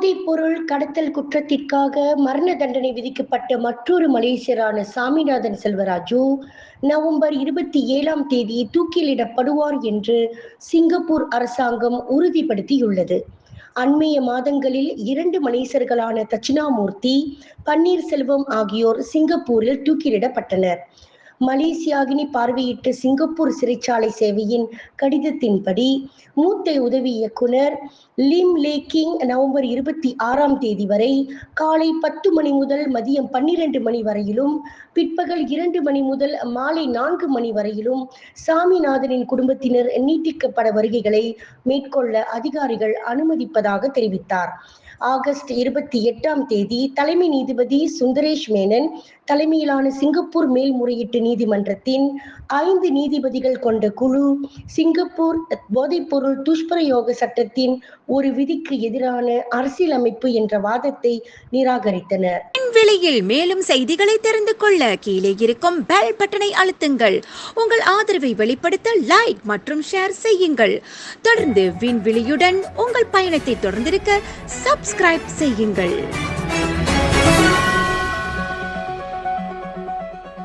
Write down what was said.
போதைப்பொருள் கடத்தல் குற்றத்திற்காக மரண தண்டனை விதிக்கப்பட்ட மற்றொரு மலேசியரான சாமிநாதன் செல்வராஜு நவம்பர் 27ஆம் தேதி தூக்கிலிடப்படுவார் என்று சிங்கப்பூர் அரசாங்கம் உறுதிப்படுத்தியுள்ளது. அண்மைய மாதங்களில் 2 மலேசியர்களான தட்சிணாமூர்த்தி, பன்னீர்செல்வம் ஆகியோர் சிங்கப்பூரில் தூக்கிலிடப்பட்டனர். மலேசியாகினி பார்வையிட்ட சிங்கப்பூர் சிறைச்சாலை சேவையின் கடிதத்தின்படி மூத்த உதவி இயக்குனர் லிம் லே கிங் நவம்பர் 26ஆம் தேதி வரை காலை 10 மணி முதல் மதியம் 12 மணி வரையிலும், பிற்பகல் 2 மணி முதல் மாலை 4 மணி வரையிலும் சாமிநாதனின் குடும்பத்தினர் நீட்டிக்கப்பட வருகைகளை மேற்கொள்ள அதிகாரிகள் அனுமதிப்பதாக தெரிவித்தார். ஆகஸ்ட் 28ஆம் தேதி தலைமை நீதிபதி சுந்தரேஷ் மேனன் தலைமையிலான சிங்கப்பூர் மேல்முறையீட்டு நீதிமன்றத்தின் 5 நீதிபதிகள் கொண்ட குழு சிங்கப்பூர் போதைப்பொருள் துஷ்பிரயோக சட்டத்தின் ஒரு விதிக்கு எதிரான அரசியலமைப்பு என்ற வாதத்தை நிராகரித்தனர். விலையில் மேலும் செய்திகளை தெரிந்து கொள்ள கீழே இருக்கும் பெல் பட்டனை அழுத்துங்கள். உங்கள் ஆதரவை வெளிப்படுத்த லைக் மற்றும் ஷேர் செய்யுங்கள். தொடர்ந்து விண்வெளியுடன் உங்கள் பயணத்தை தொடர்ந்திருக்க சப்ஸ்கிரைப் செய்யுங்கள்.